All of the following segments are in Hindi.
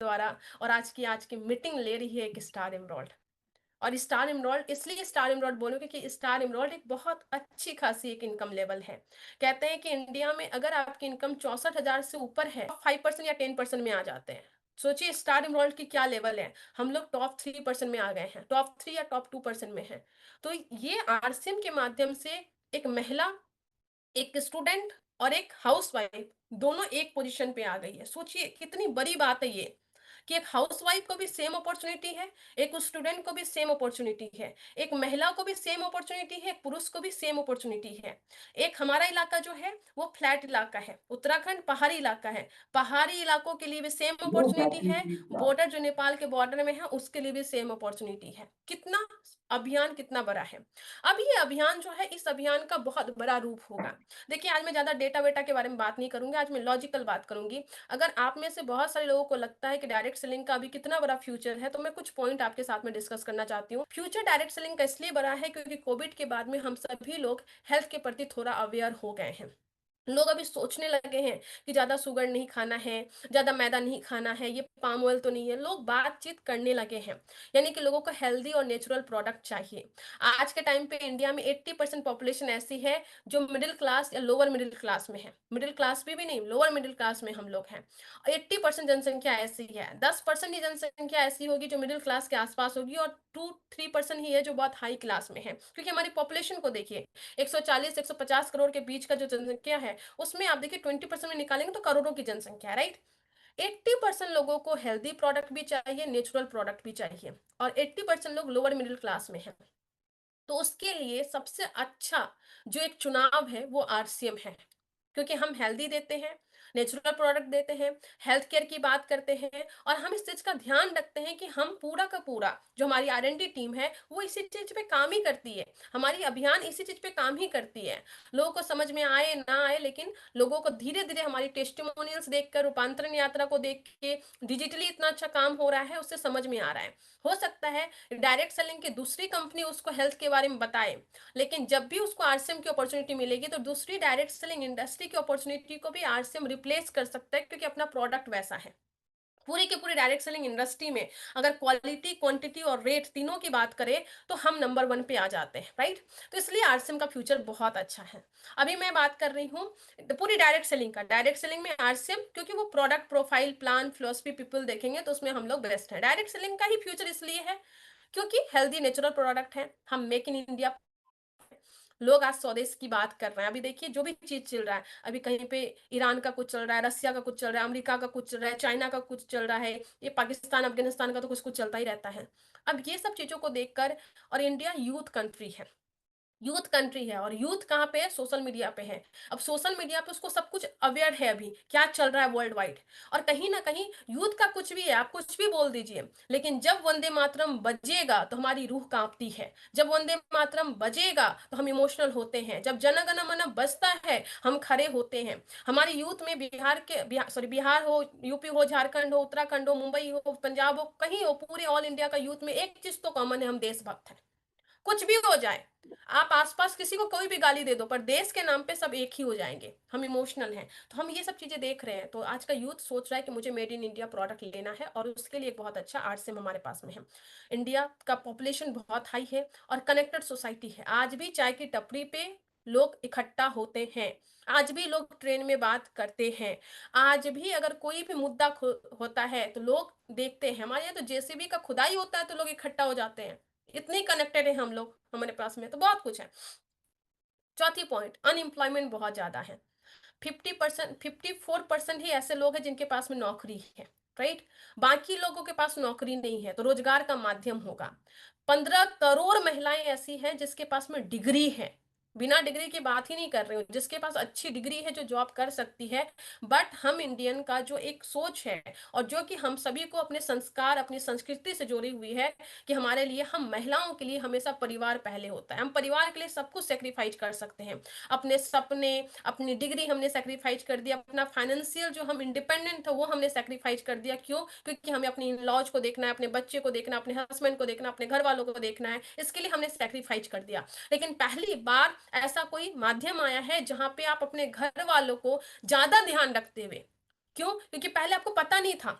द्वारा, और आज की मीटिंग ले रही है एक स्टार एमरोल्ड। और स्टार एमरोल्ड इसलिए स्टार एमरोल्ड बोलूंगी कि स्टार एमरोल्ड एक बहुत अच्छी खासी एक इनकम लेवल है। कहते हैं कि इंडिया में अगर आपकी इनकम 64,000 से ऊपर है, 5% या 10% में आ जाते हैं। सोचिए स्टार एमरोल्ड की क्या लेवल है। हम लोग टॉप 3% में आ गए हैं, टॉप 3 या टॉप 2% में है। तो ये आरसीएम के माध्यम से एक महिला, एक स्टूडेंट और एक हाउसवाइफ दोनों एक पोजीशन पे आ गई है। सोचिए कितनी बड़ी बात है ये, कि एक हाउसवाइफ को भी सेम अपॉर्चुनिटी है, एक स्टूडेंट को भी सेम अपॉर्चुनिटी है, एक महिला को भी सेम अपॉर्चुनिटी है, एक पुरुष को भी सेम अपॉर्चुनिटी है। एक हमारा इलाका जो है वो फ्लैट इलाका है, उत्तराखंड पहाड़ी इलाका है, पहाड़ी इलाकों के लिए भी सेम लो अपॉर्चुनिटी बैटरी है। की चार्ज। बॉर्डर जो नेपाल के बॉर्डर में है उसके लिए भी सेम अपॉर्चुनिटी है। कितना अभियान कितना बड़ा है। अब ये अभियान जो है, इस अभियान का बहुत बड़ा रूप होगा। देखिए आज मैं ज्यादा डेटा वेटा के बारे में बात नहीं करूंगी, आज मैं लॉजिकल बात करूंगी। अगर आप में से बहुत सारे लोगों को लगता है कि डायरेक्ट सेलिंग का अभी कितना बड़ा फ्यूचर है, तो मैं कुछ पॉइंट आपके साथ में डिस्कस करना चाहती हूँ। फ्यूचर डायरेक्ट सेलिंग का इसलिए बड़ा है क्योंकि कोविड के बाद में हम सभी लोग हेल्थ के प्रति थोड़ा अवेयर हो गए हैं। लोग अभी सोचने लगे हैं कि ज्यादा शुगर नहीं खाना है, ज्यादा मैदा नहीं खाना है, ये पाम ऑयल तो नहीं है। लोग बातचीत करने लगे हैं, यानी कि लोगों को हेल्दी और नेचुरल प्रोडक्ट चाहिए। आज के टाइम पे इंडिया में 80% पॉपुलेशन ऐसी है जो मिडिल क्लास या लोअर मिडिल क्लास में है। मिडिल क्लास भी नहीं, लोअर मिडिल क्लास में हम लोग हैं। 80% जनसंख्या ऐसी है, 10% ही जनसंख्या ऐसी होगी जो मिडिल क्लास के आसपास होगी, और 2-3% ही है जो बहुत हाई क्लास में है। क्योंकि हमारी पॉपुलेशन को देखिए, 140-150 करोड़ के बीच का जो जनसंख्या है, उसमें आप देखिए 20% में निकालेंगे तो करोड़ों की जनसंख्या है, राइट। 80% लोगों को हेल्दी प्रोडक्ट भी चाहिए, नेचुरल प्रोडक्ट भी चाहिए, और 80% लोग लोअर मिडिल क्लास में है। तो उसके लिए सबसे अच्छा जो एक चुनाव है वो आरसीएम है। क्योंकि हम हेल्दी देते हैं, नेचुरल प्रोडक्ट देते हैं, हेल्थ केयर की बात करते हैं, और हम इस चीज का ध्यान रखते हैं कि हम पूरा का पूरा जो हमारी आरएनडी टीम है वो इसी चीज पे काम ही करती है। हमारी अभियान इसी चीज पे काम ही करती है। लोगों को समझ में आए ना आए, लेकिन लोगों को धीरे धीरे हमारी टेस्टिमोनियल्स देखकर, रूपांतरण यात्रा को देख के, डिजिटली इतना अच्छा काम हो रहा है उससे समझ में आ रहा है। हो सकता है डायरेक्ट सेलिंग की दूसरी कंपनी उसको हेल्थ के बारे में बताए, लेकिन जब भी उसको आरसीएम की अपॉर्चुनिटी मिलेगी तो दूसरी डायरेक्ट सेलिंग इंडस्ट्री की अपॉर्चुनिटी को भी आरसीएम रिप्लेस कर सकता है, क्योंकि अपना प्रोडक्ट वैसा है। पूरी की पूरी डायरेक्ट सेलिंग इंडस्ट्री में अगर क्वालिटी, क्वांटिटी और रेट तीनों की बात करें तो हम नंबर 1 पे आ जाते हैं, राइट। तो इसलिए आरसीएम का फ्यूचर बहुत अच्छा है। अभी मैं बात कर रही हूँ पूरी डायरेक्ट सेलिंग का। डायरेक्ट सेलिंग में आरसीएम, क्योंकि वो product profile, plan, philosophy, people देखेंगे तो उसमें हम लोग बेस्ट है। डायरेक्ट सेलिंग का ही फ्यूचर इसलिए है क्योंकि हेल्दी नेचुरल प्रोडक्ट है, हम मेक इन इंडिया। लोग आज स्वदेश की बात कर रहे हैं। अभी देखिए जो भी चीज चल रहा है, अभी कहीं पे ईरान का कुछ चल रहा है, रसिया का कुछ चल रहा है, अमेरिका का कुछ चल रहा है, चाइना का कुछ चल रहा है, ये पाकिस्तान अफगानिस्तान का तो कुछ कुछ चलता ही रहता है। अब ये सब चीजों को देखकर, और इंडिया यूथ कंट्री है, यूथ कंट्री है, और यूथ कहाँ पे है, सोशल मीडिया पे है। अब सोशल मीडिया पे उसको सब कुछ अवेयर है अभी क्या चल रहा है वर्ल्ड वाइड। और कहीं ना कहीं यूथ का कुछ भी है, आप कुछ भी बोल दीजिए, लेकिन जब वंदे मातरम बजेगा तो हमारी रूह कांपती है। जब वंदे मातरम बजेगा तो हम इमोशनल होते हैं। जब जन गण मन बजता है हम खड़े होते हैं। हमारे यूथ में बिहार हो, यूपी हो, झारखंड हो, उत्तराखंड हो, मुंबई हो, पंजाब हो, कहीं हो, पूरे ऑल इंडिया का यूथ में एक चीज तो कॉमन है, हम देशभक्त हैं। कुछ भी हो जाए, आप आसपास किसी को कोई भी गाली दे दो, पर देश के नाम पे सब एक ही हो जाएंगे। हम इमोशनल हैं, तो हम ये सब चीजें देख रहे हैं। तो आज का यूथ सोच रहा है कि मुझे मेड इन इंडिया प्रोडक्ट लेना है, और उसके लिए एक बहुत अच्छा आरसीएम हमारे पास में है। इंडिया का पॉपुलेशन बहुत हाई है और कनेक्टेड सोसाइटी है। आज भी चाय की टपरी पे लोग इकट्ठा होते हैं, आज भी लोग ट्रेन में बात करते हैं, आज भी अगर कोई भी मुद्दा होता है तो लोग देखते हैं। हमारे यहाँ तो जेसीबी का खुदाई होता है तो लोग इकट्ठा हो जाते हैं। इतनी कनेक्टेड है हम लोग, हमारे पास में तो बहुत कुछ है। चौथी पॉइंट, अनएम्प्लॉयमेंट बहुत ज्यादा है। 50%, 54% ही ऐसे लोग हैं जिनके पास में नौकरी है, राइट। बाकी लोगों के पास नौकरी नहीं है, तो रोजगार का माध्यम होगा। 15 करोड़ महिलाएं ऐसी हैं जिसके पास में डिग्री है, बिना डिग्री की बात ही नहीं कर रही हूँ, जिसके पास अच्छी डिग्री है, जो जॉब कर सकती है। बट हम इंडियन का जो एक सोच है, और जो कि हम सभी को अपने संस्कार, अपनी संस्कृति से जोड़ी हुई है, कि हमारे लिए, हम महिलाओं के लिए हमेशा परिवार पहले होता है। हम परिवार के लिए सब कुछ सेक्रीफाइस कर सकते हैं। अपने सपने, अपनी डिग्री हमने सेक्रीफाइस कर दिया, अपना फाइनेंशियल जो हम इंडिपेंडेंट था वो हमने सेक्रीफाइस कर दिया। क्यों? क्योंकि हमें अपनी इन लॉज को देखना है, अपने बच्चे को देखना, अपने हस्बैंड को देखना, अपने घर वालों को देखना है, इसके लिए हमने सेक्रीफाइस कर दिया। लेकिन पहली बार ऐसा कोई माध्यम आया है जहां पे आप अपने घर वालों को ज्यादा ध्यान रखते हुए, क्यों? क्योंकि पहले आपको पता नहीं था,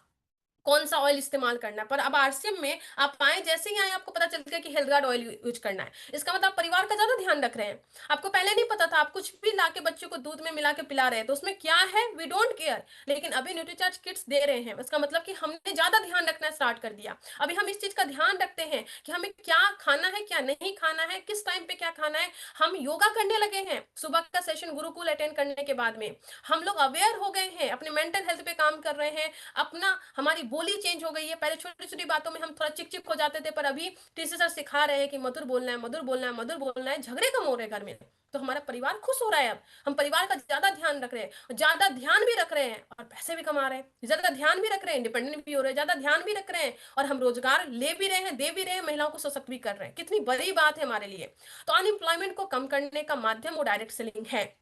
कौन सा ऑयल इस्तेमाल करना है। पर अब आरसीएम में आप आए, जैसे ही आए आपको पता चल गया कि हेल्थ गार्ड ऑयल यूज करना है। इसका मतलब आप परिवार का ज्यादा ध्यान रख रहे हैं। आपको पहले नहीं पता था, आप कुछ भी लाके बच्चे को दूध में मिला के पिला रहे हैं, तो उसमें क्या है वी डोंट केयर। लेकिन अभी न्यूट्रीचार्ज किट्स दे रहे हैं, इसका मतलब कि हमने ज्यादा ध्यान रखना स्टार्ट कर दिया। अभी हम इस चीज का ध्यान रखते हैं कि हमें क्या खाना है, क्या नहीं खाना है, किस टाइम पे क्या खाना है। हम योगा करने लगे हैं सुबह का सेशन गुरुकुल अटेंड करने के बाद में। हम लोग अवेयर हो गए हैं, अपने मेंटल हेल्थ पे काम कर रहे हैं। अपना हमारी बोली चेंज हो गई है। पहले छोटी छोटी बातों में हम थोड़ा चिक चिक हो जाते थे, पर अभी टीचर सर सिखा रहे हैं कि मधुर बोलना है, मधुर बोलना है, मधुर बोलना है। झगड़े कम हो रहे हैं घर में, तो हमारा परिवार खुश हो रहा है। अब हम परिवार का ज्यादा ध्यान रख रहे हैं, ज्यादा ध्यान भी रख रहे हैं और पैसे भी कमा रहे हैं। ज्यादा ध्यान भी रख रहे हैं, इंडिपेंडेंट भी हो रहे हैं, ज्यादा ध्यान भी रख रहे हैं और हम रोजगार ले भी रहे हैं, दे भी रहे हैं, महिलाओं को सशक्त भी कर रहे हैं। कितनी बड़ी बात है हमारे लिए। तो अनएम्प्लॉयमेंट को कम करने का माध्यम वो डायरेक्ट सेलिंग है।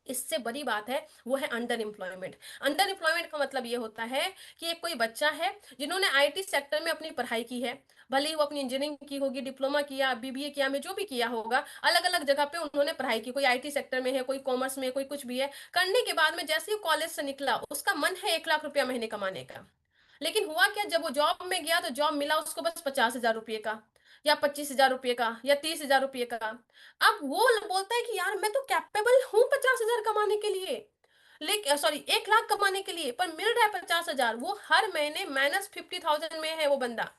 इससे बड़ी बात है वो है अंडर एम्प्लॉयमेंट। अंडर एम्प्लॉयमेंट का मतलब ये होता है कि एक कोई बच्चा है जिन्होंने आईटी सेक्टर में अपनी पढ़ाई की है, भले ही वो अपनी इंजीनियरिंग की होगी, डिप्लोमा किया, बीबीए किया, में जो भी किया होगा, अलग अलग जगह पे उन्होंने पढ़ाई की। कोई आईटी सेक्टर में है, कोई कॉमर्स में, कोई कुछ भी है। करने के बाद में जैसे ही कॉलेज से निकला, उसका मन है 1 लाख रुपया महीने कमाने का। लेकिन हुआ क्या, जब वो जॉब में गया तो जॉब मिला उसको बस 50,000 रुपये का, या 25,000 रुपये का, या 30,000 रुपये का। अब वो बोलता है कि यार मैं तो कैपेबल हूं 50,000 कमाने के लिए, लेकिन सॉरी 1 लाख कमाने के लिए, पर मिल रहा है 50,000। वो हर महीने -50,000 में है वो बंदा।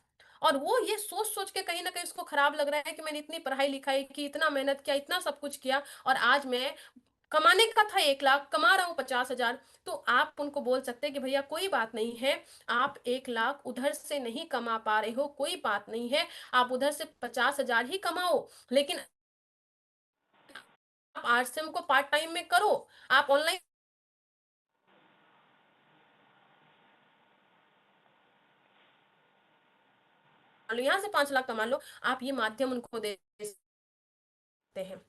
और वो ये सोच सोच के कहीं ना कहीं उसको खराब लग रहा है कि मैंने इतनी पढ़ाई लिखाई की, इतना मेहनत किया, इतना सब कुछ किया, और आज मैं कमाने का था 1 लाख, कमा रहा हूँ 50,000। तो आप उनको बोल सकते हैं कि भैया कोई बात नहीं है, आप 1 लाख उधर से नहीं कमा पा रहे हो, कोई बात नहीं है, आप उधर से 50,000 ही कमाओ। लेकिन आप आरसीएम को पार्ट टाइम में करो, आप ऑनलाइन लो, यहाँ से 5 लाख कमा लो। आप ये माध्यम उनको दे सकते हैं।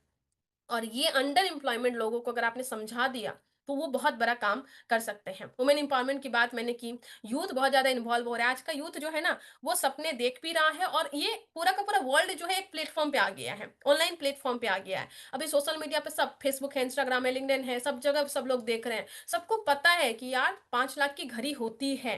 और ये अंडर एम्प्लॉयमेंट लोगों को अगर आपने समझा दिया, तो वो बहुत बड़ा काम कर सकते हैं। वुमेन एम्पावरमेंट की बात मैंने की। यूथ बहुत ज्यादा इन्वॉल्व हो रहा है। आज का यूथ जो है ना, वो सपने देख भी रहा है, और ये पूरा का पूरा वर्ल्ड जो है एक प्लेटफॉर्म पे आ गया है, ऑनलाइन प्लेटफॉर्म पे आ गया है। अभी सोशल मीडिया पे सब, फेसबुक है, इंस्टाग्राम है, लिंक्डइन है, सब जगह सब लोग देख रहे हैं। सबको पता है कि यार 5 लाख की घड़ी होती है।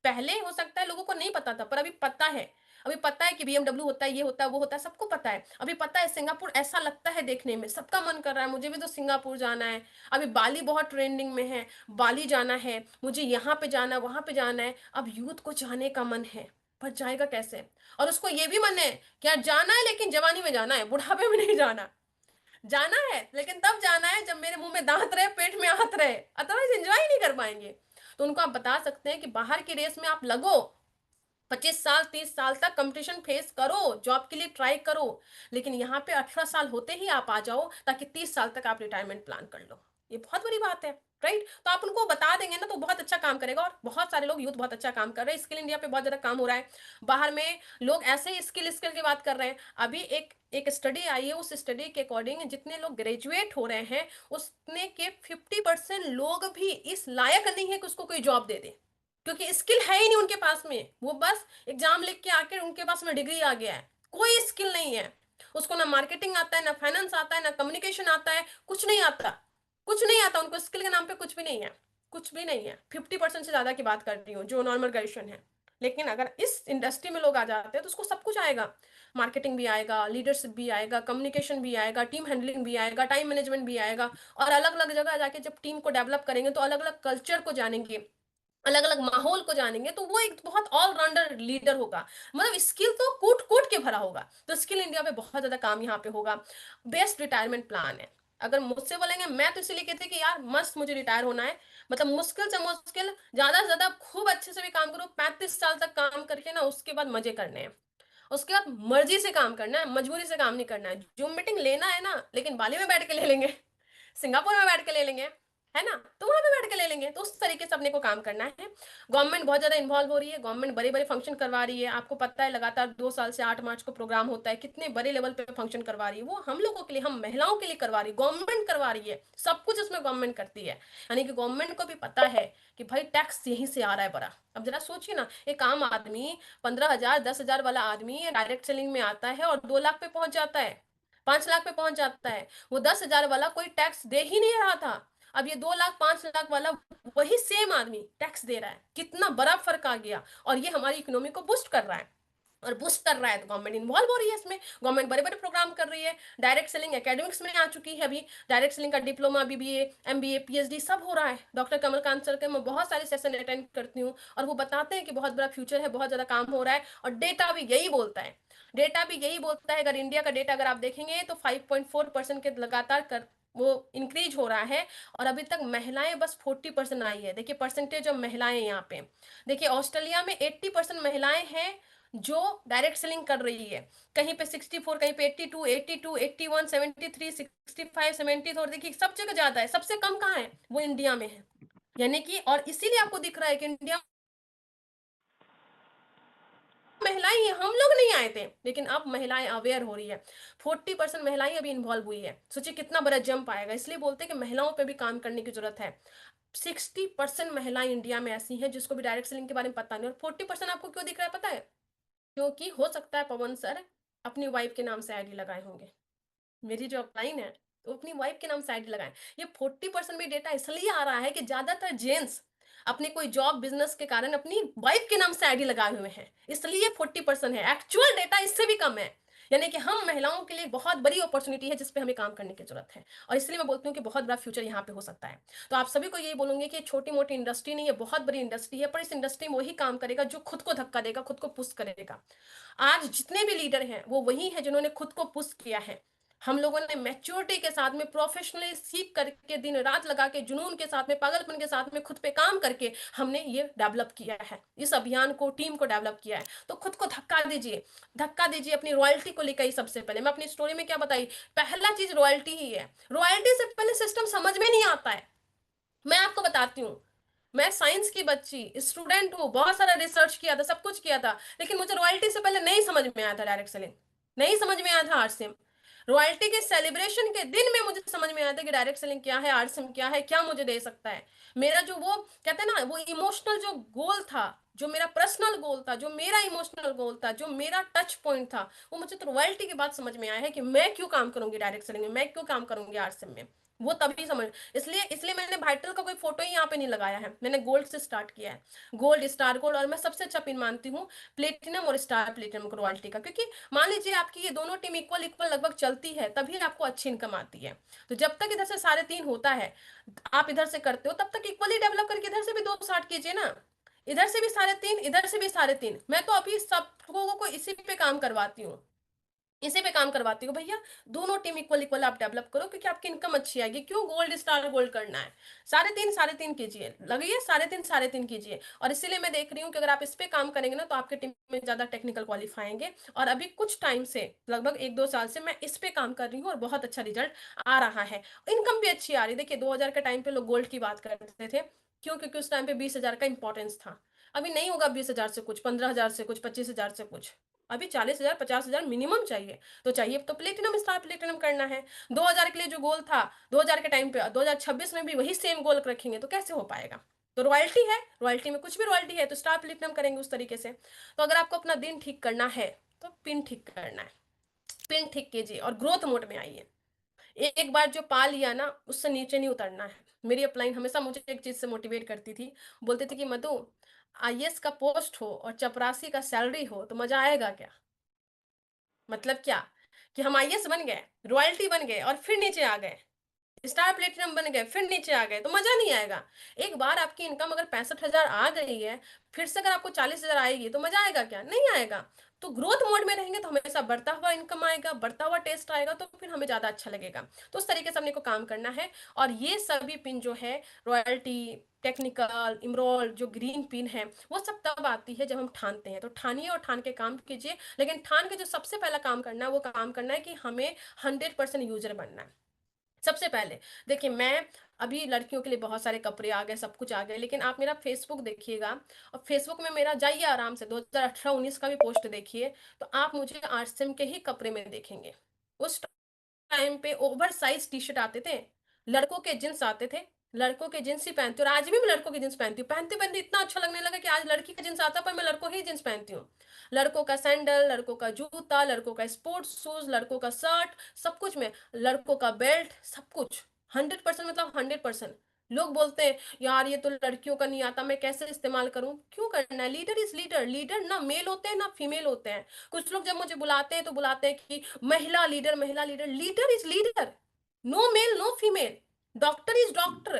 पहले हो सकता है लोगों को नहीं पता था, पर अभी पता है। अभी पता है कि बीएमडब्ल्यू होता है, ये होता है, वो होता है, सबको पता है। अभी पता है सिंगापुर ऐसा लगता है देखने में, सबका मन कर रहा है मुझे भी तो सिंगापुर जाना है। अभी बाली बहुत ट्रेंडिंग में है, बाली जाना है मुझे, यहाँ पे जाना है, वहां पे जाना है। अब यूथ को जाने का मन है, पर जाएगा कैसे। और उसको ये भी मन है कि यार जाना है, लेकिन जवानी में जाना है, बुढ़ापे में नहीं जाना। जाना है लेकिन तब जाना है जब मेरे मुंह में दांत रहे, पेट में हाथ रहे, अदरवाइज एंजॉय नहीं कर पाएंगे। तो उनको आप बता सकते हैं कि बाहर की रेस में आप लगो, 25 साल 30 साल तक कंपटीशन फेस करो, जॉब के लिए ट्राई करो। लेकिन यहाँ पे 18 साल होते ही आप आ जाओ, ताकि 30 साल तक आप रिटायरमेंट प्लान कर लो। ये बहुत बड़ी बात है। राइट, तो आप उनको बता देंगे ना, तो बहुत अच्छा काम करेगा। और बहुत सारे लोग यूथ बहुत अच्छा काम कर रहे हैं, स्किल इंडिया पे बहुत ज्यादा काम हो रहा है। बाहर में लोग ऐसे ही स्किल स्किल की बात कर रहे हैं। अभी एक एक स्टडी आई है, उस स्टडी के अकॉर्डिंग जितने लोग ग्रेजुएट हो रहे हैं, उसने के 50% लोग भी इस लायक नहीं है कि उसको कोई जॉब दे दे, क्योंकि स्किल है ही नहीं उनके पास में। वो बस एग्जाम लिख के आके उनके पास में डिग्री आ गया है, कोई स्किल नहीं है। उसको ना मार्केटिंग आता है, ना फाइनेंस आता है, ना कम्युनिकेशन आता है, कुछ नहीं आता। कुछ नहीं आता उनको, स्किल के नाम पे कुछ भी नहीं है। कुछ भी नहीं है। 50% से ज्यादा की बात कर रही हूँ जो नॉर्मल ग्रेजुएशन है। लेकिन अगर इस इंडस्ट्री में लोग आ जाते हैं तो उसको सब कुछ आएगा। मार्केटिंग भी आएगा, लीडरशिप भी आएगा, कम्युनिकेशन भी आएगा, टीम हैंडलिंग भी आएगा, टाइम मैनेजमेंट भी आएगा। और अलग अलग जगह जाके जब टीम को डेवलप करेंगे, तो अलग अलग कल्चर को जानेंगे, अलग अलग माहौल को जानेंगे, तो वो एक बहुत ऑलराउंडर लीडर होगा। मतलब स्किल तो कूट कूट के भरा होगा। तो स्किल इंडिया पे बहुत ज्यादा काम यहाँ पे होगा। बेस्ट रिटायरमेंट प्लान है। अगर मुझसे बोलेंगे, मैं तो इसलिए कहती कि यार मस्त मुझे रिटायर होना है, मतलब मुश्किल से मुश्किल, ज्यादा से ज्यादा खूब अच्छे से भी काम करो, 35 साल तक काम करके ना, उसके बाद मजे करने हैं। उसके बाद मर्जी से काम करना है, मजबूरी से काम नहीं करना है। जूम मीटिंग लेना है ना, लेकिन बाली में बैठ के ले लेंगे, सिंगापुर में बैठ के ले लेंगे, है ना, तो वहां पे बैठ के ले लेंगे। तो उस तरीके से अपने को काम करना है। गवर्नमेंट बहुत ज्यादा इन्वॉल्व हो रही है, गवर्नमेंट बड़े बड़े फंक्शन करवा रही है। आपको पता है लगातार 2 साल से 8 मार्च को प्रोग्राम होता है, कितने बड़े लेवल पे फंक्शन करवा रही है। वो हम लोगों के लिए, हम महिलाओं के लिए करवा रही है, गवर्नमेंट करवा रही है। सब कुछ इसमें गवर्नमेंट करती है। यानी कि गवर्नमेंट को भी पता है कि भाई टैक्स यहीं से आ रहा है बड़ा। अब जरा सोचिए ना, एक आम आदमी 15,000 10,000 वाला आदमी डायरेक्ट सेलिंग में आता है और 2 लाख पे पहुंच जाता है, 5 लाख पे पहुंच जाता है। वो 10,000 वाला कोई टैक्स दे ही नहीं रहा था, अब ये 2 लाख 5 लाख वाला वही सेम आदमी टैक्स दे रहा है, कितना बड़ा फर्क आ गया। और ये हमारी इकोनॉमी को बूस्ट कर रहा है, और बूस्ट कर रहा है तो गवर्नमेंट इन्वॉल्व हो रही है इसमें, गवर्नमेंट बड़े बड़े प्रोग्राम कर रही है। डायरेक्ट सेलिंग एकेडमिक्स में आ चुकी है अभी, डायरेक्ट सेलिंग का डिप्लोमा, बीबीए, एमबीए, पीएचडी सब हो रहा है। डॉक्टर कमलकांत सर के मैं बहुत सारे सेशन अटेंड करती हूँ, और वो बताते हैं कि बहुत बड़ा फ्यूचर है, बहुत ज्यादा काम हो रहा है, और डेटा भी यही बोलता है। डेटा भी यही बोलता है, अगर इंडिया का डेटा अगर आप देखेंगे तो 5.4% के लगातार कर वो इंक्रीज हो रहा है। और अभी तक महिलाएं बस 40% आई है। देखिए परसेंटेज ऑफ महिलाएं यहाँ पे, देखिए ऑस्ट्रेलिया में 80% महिलाएं हैं जो डायरेक्ट सेलिंग कर रही है, कहीं पे 64, कहीं पे 82, 82, 81, 73, 65, 70, और देखिए सब जगह ज्यादा है। सबसे कम कहाँ है, वो इंडिया में है। यानी कि और इसीलिए आपको दिख रहा है कि इंडिया महिलाएं ही, हम लोग नहीं आए थे, लेकिन अब महिलाएं अवेयर हो रही है। 40% महिलाएं अभी इन्वॉल्व हुई है, सोचिए कितना बड़ा जंप आएगा। इसलिए बोलते हैं कि महिलाओं पे भी काम करने की जरूरत है। 60% महिलाएं इंडिया में ऐसी हैं जिसको भी डायरेक्ट सेलिंग के बारे में पता नहीं, और 40% आपको क्यों दिख रहा है पता है? क्योंकि हो सकता है पवन सर अपनी वाइफ के नाम से आईडी लगाए होंगे, मेरी जो अपलाइन है तो अपनी वाइफ के नाम से आईडी लगाए। ये 40% भी डेटा इसलिए आ रहा है कि ज्यादातर जेंट्स अपने कोई जॉब बिजनेस के कारण अपनी वाइफ के नाम से आईडी लगाए हुए हैं, इसलिए 40% है। एक्चुअल डेटा इससे भी कम है। यानी कि हम महिलाओं के लिए बहुत बड़ी अपॉर्चुनिटी है जिसपे हमें काम करने की जरूरत है, और इसलिए मैं बोलती हूँ कि बहुत बड़ा फ्यूचर यहाँ पे हो सकता है। तो आप सभी को यही बोलूंगी कि छोटी मोटी इंडस्ट्री नहीं है, बहुत बड़ी इंडस्ट्री है, पर इस इंडस्ट्री में वही काम करेगा जो खुद को धक्का देगा, खुद को पुश करेगा। आज जितने भी लीडर हैं वो वही है जिन्होंने खुद को पुश किया है। हम लोगों ने मैच्योरिटी के साथ में प्रोफेशनली सीख करके दिन रात लगा के जुनून के साथ में पागलपन के साथ में खुद पे काम करके हमने ये डेवलप किया है, इस अभियान को टीम को डेवलप किया है। तो खुद को धक्का दीजिए, धक्का दीजिए, अपनी रॉयल्टी को लेकर ही। सबसे पहले मैं अपनी स्टोरी में क्या बताई, पहला चीज रॉयल्टी ही है। रॉयल्टी से पहले सिस्टम समझ में नहीं आता है। मैं आपको बताती हूँ, मैं साइंस की बच्ची स्टूडेंट हूँ, बहुत सारा रिसर्च किया था, सब कुछ किया था, लेकिन मुझे रॉयल्टी से पहले नहीं समझ में आया था डायरेक्ट सेलिंग, नहीं समझ में आया था आरसीएम। रॉयल्टी के सेलिब्रेशन के दिन में मुझे समझ में आया था कि डायरेक्ट सेलिंग क्या है, आरसीएम क्या है, क्या मुझे दे सकता है। मेरा जो वो कहते हैं ना, वो इमोशनल जो गोल था, जो मेरा पर्सनल गोल था, जो मेरा इमोशनल गोल था, जो मेरा टच पॉइंट था, वो मुझे तो रॉयल्टी के बाद समझ में आया है कि मैं क्यों काम करूंगी डायरेक्ट सेलिंग में, मैं क्यों काम करूंगी आरसीएम में। वो तभी समझ, इसलिए इसलिए मैंने वाइटल का कोई फोटो ही यहाँ पे नहीं लगाया है, मैंने गोल्ड से स्टार्ट किया है। गोल्ड, स्टार गोल्ड, और मैं सबसे अच्छा पिन मानती हूँ प्लेटिनम और स्टार प्लेटिनम को रॉयल्टी का, क्योंकि मान लीजिए आपकी ये दोनों टीम इक्वल इक्वल लगभग चलती है तभी आपको अच्छी इनकम आती है। तो जब तक इधर से 3.5 होता है, आप इधर से करते हो, तब तक इक्वली डेवलप करके इधर से भी 260 कीजिए ना। इधर से भी 3.5, इधर से भी 3.5। मैं तो अभी सब लोगों को इसी पे काम करवाती हूँ, इसी पे काम करवाती हूँ भैया। दोनों टीम इक्वल इक्वल आप डेवलप करो, क्योंकि आपकी इनकम अच्छी आएगी। क्यों गोल्ड स्टार गोल्ड करना है? 3.5 कीजिए, लगिए 3.5 कीजिए। और इसीलिए मैं देख रही हूँ कि अगर आप इस पे काम करेंगे ना तो आपके टीम में ज्यादा टेक्निकल क्वालिफाई आएंगे। और अभी कुछ टाइम से, लगभग 1-2 साल से मैं इस पे काम कर रही हूँ, और बहुत अच्छा रिजल्ट आ रहा है, इनकम भी अच्छी आ रही है। देखिए 2000 के टाइम पे लोग गोल्ड की बात करते थे, क्यों? क्योंकि उस टाइम पे 20,000 का इंपॉर्टेंस था। अभी नहीं होगा 20,000 से कुछ, 15,000 से कुछ, 25,000 से कुछ, अभी 40,000 50,000 मिनिमम चाहिए। तो चाहिए तो प्लेटिनम, स्टार प्लेटिनम करना है। 2000 के लिए जो गोल था 2000 के टाइम पे, 2026 में भी वही सेम गोल रखेंगे तो कैसे हो पाएगा? तो रॉयल्टी है, रॉयल्टी में कुछ भी रॉयल्टी है, तो स्टार प्लेटिनम करेंगे उस तरीके से। तो अगर आपको अपना दिन ठीक करना है तो पिन ठीक करना है, पिन ठीक कीजिए और ग्रोथ मोड में आइए। एक बार जो पा लिया ना, उससे नीचे नहीं उतरना है। मेरी अपलाइन हमेशा मुझे एक चीज से मोटिवेट करती थी, बोलती थी कि मधु, आईएएस का पोस्ट हो और चपरासी का सैलरी हो तो मजा आएगा क्या? मतलब क्या, कि हम आईएएस बन गए, रॉयल्टी बन गए, और फिर नीचे आ गए, स्टार प्लेटिनम बन गए, फिर नीचे आ गए, तो मजा नहीं आएगा। एक बार आपकी इनकम अगर 65,000 आ गई है, फिर से अगर आपको 40,000 आएगी तो मजा आएगा क्या? नहीं आएगा। तो ग्रोथ मोड में रहेंगे तो हमेशा बढ़ता हुआ इनकम आएगा, बढ़ता हुआ टेस्ट आएगा, तो फिर हमें ज्यादा अच्छा लगेगा। तो उस तरीके से हमने को काम करना है। और ये सभी पिन जो है, रॉयल्टी, टेक्निकल, इमरोल, जो ग्रीन पिन है, वो सब तब आती है जब हम ठानते हैं। तो ठानिए और ठान के काम कीजिए, लेकिन ठान के जो सबसे पहला काम करना है वो काम करना है कि हमें 100% यूजर बनना है सबसे पहले। देखिए मैं, अभी लड़कियों के लिए बहुत सारे कपड़े आ गए, सब कुछ आ गए, लेकिन आप मेरा फेसबुक देखिएगा, और फेसबुक में मेरा जाइए आराम से 2018-19 का भी पोस्ट देखिए, तो आप मुझे आरसीएम के ही कपड़े में देखेंगे। उस टाइम पे ओवर साइज टी शर्ट आते थे, लड़कों के जींस आते थे, लड़कों के जींस ही पहनती हूँ, और आज भी मैं लड़कों की जींस पहनती हूँ। पहनते पहनते इतना अच्छा लगने लगा कि आज लड़की का जींस आता है पर मैं लड़कों ही जींस पहनती हूँ। लड़कों का सैंडल, लड़कों का जूता, लड़कों का स्पोर्ट्स शूज, लड़कों का शर्ट, सब कुछ में, लड़कों का बेल्ट, सब कुछ 100%, मतलब 100%। लोग बोलते हैं यार ये तो लड़कियों का नहीं आता, मैं कैसे इस्तेमाल करूं? क्यों करना है? Leader is leader. लीडर ना मेल होते हैं ना फीमेल होते हैं। कुछ लोग जब मुझे बुलाते हैं तो बुलाते हैं कि महिला लीडर, महिला leader. Leader is leader, no male no female. Doctor is doctor,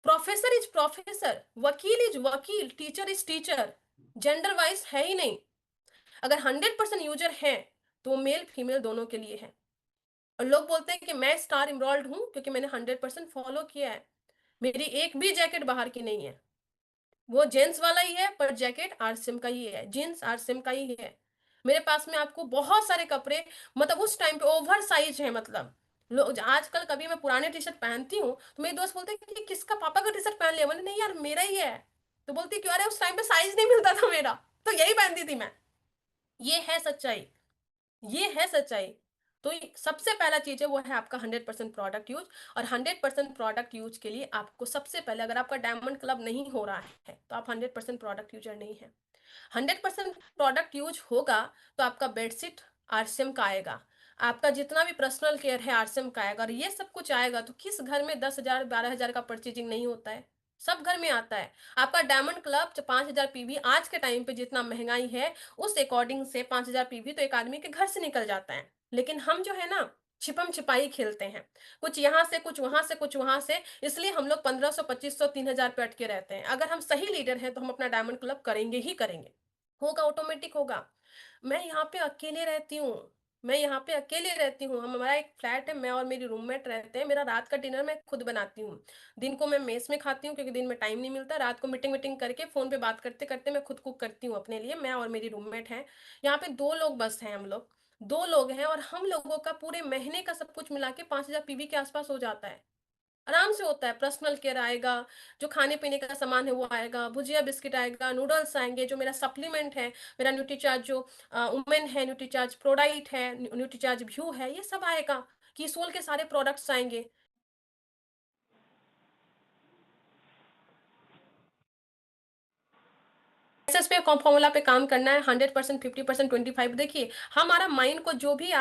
professor is professor, वकील इज वकील, teacher is teacher. Gender wise है ही नहीं। अगर 100% यूजर है तो मेल फीमेल दोनों के लिए है। और लोग बोलते हैं कि मैं स्टार इमरोल्ड हूं क्योंकि मैंने 100% फॉलो किया है। मेरी एक भी जैकेट बाहर की नहीं है। वो जेंट्स वाला ही है पर जैकेट आरसीएम का ही है, जींस आरसीएम का ही है। मेरे पास में आपको बहुत सारे कपड़े, मतलब उस टाइम पे ओवर साइज है। मतलब लोग आजकल कभी मैं पुराने टी शर्ट पहनती हूँ तो मेरे दोस्त बोलते हैं कि किसका, पापा का टी शर्ट पहन लिया? मैंने नहीं यार मेरा ही है। तो बोलती क्यों? अरे उस टाइम पे साइज नहीं मिलता था मेरा, तो यही पहनती थी मैं। ये है सच्चाई, ये है सच्चाई। तो सबसे पहला चीज है वो है आपका 100% प्रोडक्ट यूज। और 100% प्रोडक्ट यूज के लिए आपको सबसे पहले, अगर आपका डायमंड क्लब नहीं हो रहा है तो आप 100% प्रोडक्ट यूजर नहीं है। 100% प्रोडक्ट यूज होगा तो आपका बेडशीट आरसीएम का आएगा, आपका जितना भी पर्सनल केयर है आरसीएम का आएगा। और ये सब कुछ आएगा तो किस घर में 10,000 12,000 का परचेजिंग नहीं होता है? सब घर में आता है। आपका डायमंड क्लब 5,000 पीवी आज के टाइम पे जितना महंगाई है उस अकॉर्डिंग से 5,000 पीवी तो एक आदमी के घर से निकल जाता है। लेकिन हम जो है ना छिपम छिपाई खेलते हैं, कुछ यहाँ से कुछ वहां से कुछ वहां से, इसलिए हम लोग 1,500 2,500 3,000 पे अटके रहते हैं। अगर हम सही लीडर हैं तो हम अपना डायमंड क्लब करेंगे ही करेंगे, होगा, ऑटोमेटिक होगा। मैं यहाँ पे अकेले रहती हूँ, मैं यहाँ पे अकेले रहती हूँ। हमारा एक फ्लैट है, मैं और मेरी रूममेट रहते हैं। मेरा रात का डिनर मैं खुद बनाती हूँ। दिन को मैं मेस में खाती हूँ क्योंकि दिन में टाइम नहीं मिलता। रात को मीटिंग मीटिंग करके फोन पे बात करते करते मैं खुद कुक करती हूँ अपने लिए, मैं और मेरी रूममेट है। यहाँ पे 2 लोग बस हैं, हम लोग 2 लोग हैं। और हम लोगों का पूरे महीने का सब कुछ मिला के 5,000 पीवी के आसपास हो जाता है। आराम से होता है। पर्सनल केयर आएगा, जो खाने पीने का सामान है वो आएगा, भुजिया बिस्किट आएगा, नूडल्स आएंगे, जो मेरा सप्लीमेंट है, मेरा न्यूट्रीचार्ज जो वुमेन है, न्यूट्रीचार्ज प्रोडाइट है, न्यूट्रीचार्ज व्यू है, ये सब आएगा। कीसोल के सारे प्रोडक्ट्स आएंगे। एसएस पे फॉर्मूला पे काम करना है। 100%, 50%, 25। देखिए हमारा माइंड को जो भी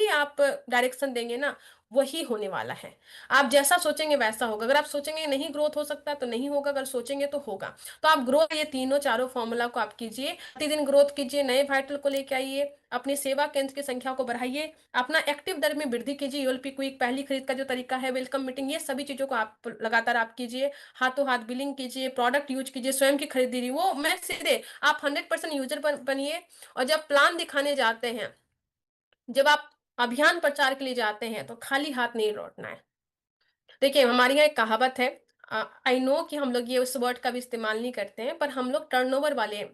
आप डायरेक्शन देंगे ना वही होने वाला है। आप जैसा सोचेंगे वैसा होगा। अगर आप सोचेंगे नहीं ग्रोथ हो सकता तो नहीं होगा, अगर सोचेंगे तो होगा। तो आप ग्रो, ये तीनों चारों फॉर्मूला को आप कीजिए, प्रतिदिन ग्रोथ कीजिए, नए वाइटल को लेके आइए, अपनी सेवा केंद्र की संख्या को बढ़ाइए, अपना एक्टिव दर में वृद्धि कीजिए, यूएलपी क्विक, पहली खरीद का जो तरीका है, वेलकम मीटिंग, ये सभी चीजों को आप लगातार आप कीजिए। हाथों हाथ बिलिंग कीजिए, प्रोडक्ट यूज कीजिए, स्वयं की खरीदी रही वो मैं सीधे, आप 100% यूजर बनिए। और जब प्लान दिखाने जाते हैं, जब आप अभियान प्रचार के लिए जाते हैं तो खाली हाथ नहीं लौटना है। देखिए हमारे यहाँ एक कहावत है, आई नो कि हम लोग ये उस वर्ड का भी इस्तेमाल नहीं करते हैं, पर हम लोग टर्नओवर वाले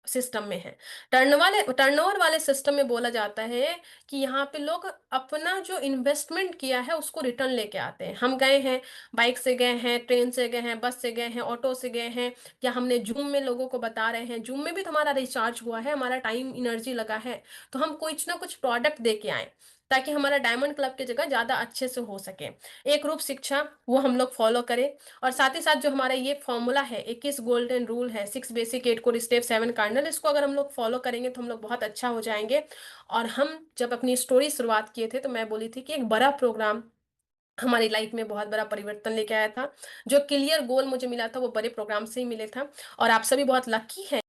सिस्टम में है। टर्नओवर वाले सिस्टम में बोला जाता है कि यहाँ पे लोग अपना जो इन्वेस्टमेंट किया है उसको रिटर्न लेके आते हैं। हम गए हैं, बाइक से गए हैं, ट्रेन से गए हैं, बस से गए हैं, ऑटो से गए हैं, या हमने जूम में लोगों को बता रहे हैं, जूम में भी तो हमारा रिचार्ज हुआ है, हमारा टाइम एनर्जी लगा है। तो हम कुछ ना कुछ प्रोडक्ट दे के आए ताकि हमारा डायमंड क्लब की जगह ज्यादा अच्छे से हो सके। एक रूप शिक्षा वो हम लोग फॉलो करें। और साथ ही साथ जो हमारा ये फॉर्मूला है, 21 गोल्डन रूल है, 6 बेसिक, 8 कोर स्टेप, 7 कार्डिनल, इसको अगर हम लोग फॉलो करेंगे तो हम लोग बहुत अच्छा हो जाएंगे। और हम जब अपनी स्टोरी शुरुआत किए थे तो मैं बोली थी कि एक बड़ा प्रोग्राम हमारी लाइफ में बहुत बड़ा परिवर्तन लेके आया था। जो क्लियर गोल मुझे मिला था वो बड़े प्रोग्राम से ही मिले था। और आप सभी बहुत लकी हैं।